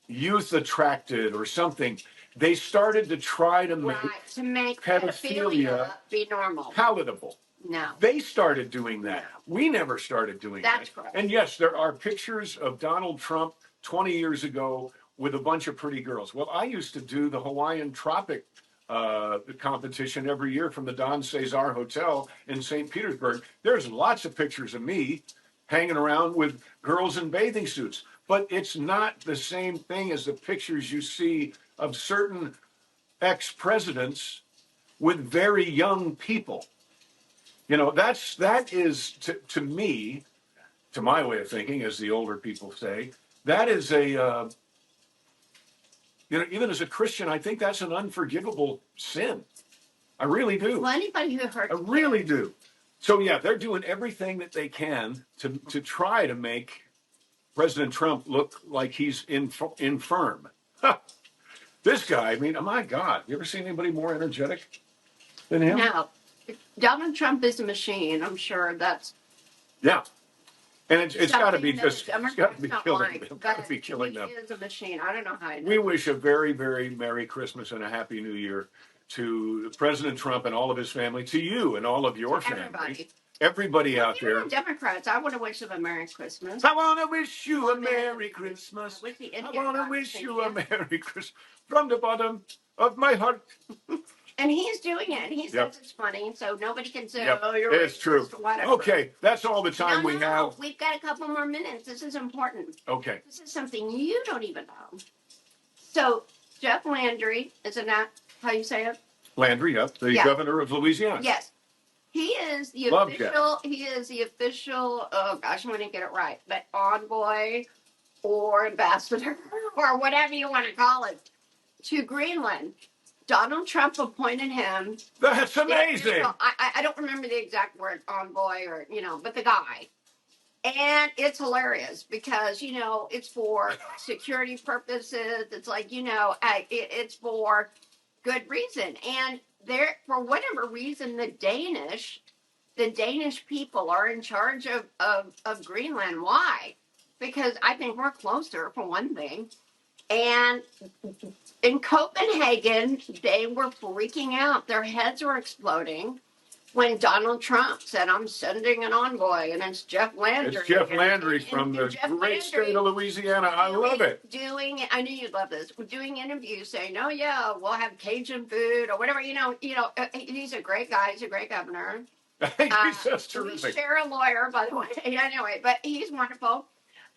youth attracted or something. They started to try to make pedophilia be normal, palatable. No, they started doing that. No. We never started doing that. That's correct. And yes, there are pictures of Donald Trump 20 years ago with a bunch of pretty girls. Well, I used to do the Hawaiian Tropic competition every year from the Don Cesar Hotel in St. Petersburg. There's lots of pictures of me hanging around with girls in bathing suits. But it's not the same thing as the pictures you see of certain ex-presidents with very young people. You know, that is to me, to my way of thinking, as the older people say, that is a, you know, even as a Christian, I think that's an unforgivable sin. I really do. Well, anybody who hurts, I really do. So yeah, they're doing everything that they can to try to make President Trump look like he's infirm. This guy, I mean, oh my God, you ever seen anybody more energetic than him? No. Donald Trump is a machine. I'm sure that's. Yeah. And it's got to be just, it's got to be killing them. Got to be killing them. He is a machine. I don't know how. We wish a very, very Merry Christmas and a Happy New Year to President Trump and all of his family, to you and all of your family. Everybody out there. Democrats, I want to wish them a Merry Christmas. I want to wish you a Merry Christmas. I want to wish you a Merry Christmas from the bottom of my heart. And he's doing it. He says it's funny, so nobody can say, oh, you're It's true. Whatever. Okay, that's all the time we have. We've got a couple more minutes. This is important. Okay. This is something you don't even know. So, Jeff Landry, isn't that how you say it? Landry, the governor of Louisiana. Yes. He is the official, oh gosh, I'm going to get it right, but envoy or ambassador or whatever you want to call it to Greenland. Donald Trump appointed him. That's amazing. I don't remember the exact word, envoy or, but the guy. And it's hilarious because, it's for security purposes. It's like, it's for good reason. And there, for whatever reason, the Danish people are in charge of Greenland. Why? Because I think we're closer, for one thing. And in Copenhagen, they were freaking out. Their heads were exploding when Donald Trump said, "I'm sending an envoy," and it's Jeff Landry. It's Jeff Landry from the great state of Louisiana. I love it. I knew you'd love this. Doing interviews, saying, "Oh yeah, we'll have Cajun food or whatever." He's a great guy. He's a great governor. I think he's just terrific. We share a lawyer, by the way. Anyway, but he's wonderful.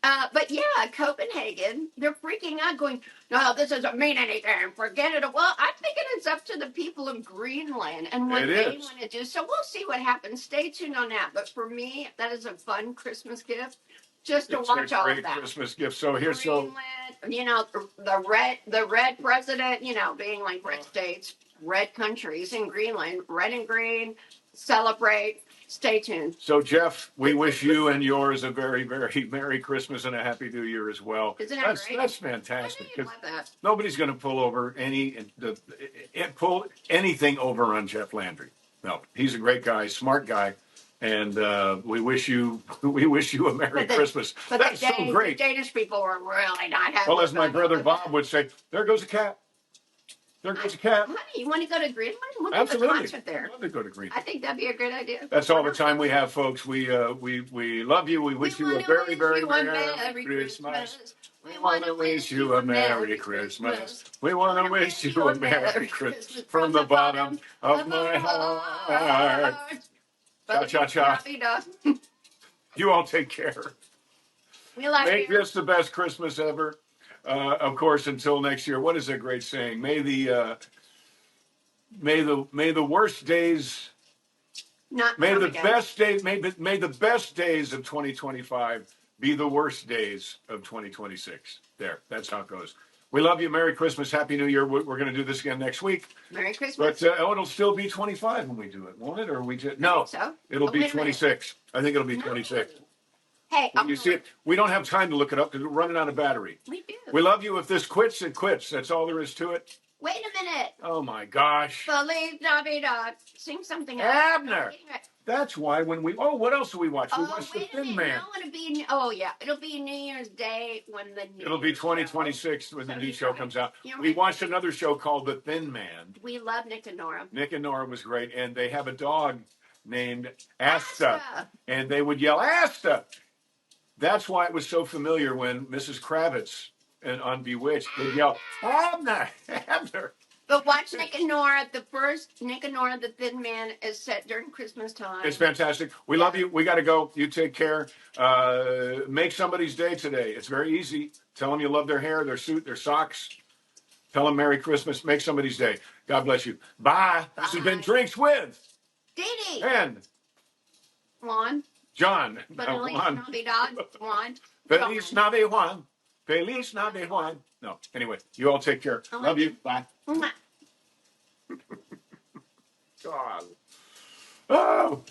But yeah, Copenhagen, they're freaking out, going, "No, this doesn't mean anything. Forget it." Well, I'm thinking it's up to the people of Greenland and what they want to do. So we'll see what happens. Stay tuned on that. But for me, that is a fun Christmas gift, just to watch all of that. Great Christmas gift. So here's Greenland, the red president, being like red states, red countries in Greenland, red and green, celebrate. Stay tuned. So, Jeff, we wish you and yours a very, very Merry Christmas and a Happy New Year as well. Isn't that great? That's fantastic. I love that. Nobody's going to pull anything over on Jeff Landry. No, he's a great guy, smart guy, and we wish you a Merry Christmas. But that's so great. The Danish people were really not happy. Well, as my brother Bob would say, there goes a cat. There goes a cat. Honey, you want to go to Greenland? We'll Absolutely. Do a concert there. I'd love to go to Greenland. I think that'd be a great idea. That's all the time we have, folks. We love you. We wish you a very, very Merry Christmas. We want to wish you a Merry Christmas. We want to wish you a Merry Christmas from the bottom of my heart. Cha, cha, cha. You all take care. We love you. Make this the best Christmas ever. Of course, until next year. What is that great saying? May the worst days, may the best days of 2025 be the worst days of 2026. There, that's how it goes. We love you. Merry Christmas. Happy New Year. We're going to do this again next week. Merry Christmas. But it'll still be 25 when we do it, won't it? Or no, so. It'll be 26. I think it'll be 26. Hey, you see it? We don't have time to look it up because we're running out of battery. We do. We love you. If this quits, it quits. That's all there is to it. Wait a minute. Oh, my gosh. Feliz Navidad. Sing something else. Abner. That's why when what else do we watch? We watch The Thin Man. It'll be New Year's Day when the new It'll be 2026 when the new show comes out. We watched another show called The Thin Man. We love Nick and Nora. Nick and Nora was great. And they have a dog named Asta. And they would yell, Asta. That's why it was so familiar when Mrs. Kravitz on Bewitched would yell, Abner, Abner. But watch Nick and Nora. The first Nick and Nora, The Thin Man, is set during Christmas time. It's fantastic. We love you. We got to go. You take care. Make somebody's day today. It's very easy. Tell them you love their hair, their suit, their socks. Tell them Merry Christmas. Make somebody's day. God bless you. Bye. This has been Drinks with Dee Dee. And Juan. John. Feliz Navidad. Juan. Feliz Navidad, Juan. Feliz Navidad, Juan. No. Anyway, you all take care. Love you. Bye. God. Oh.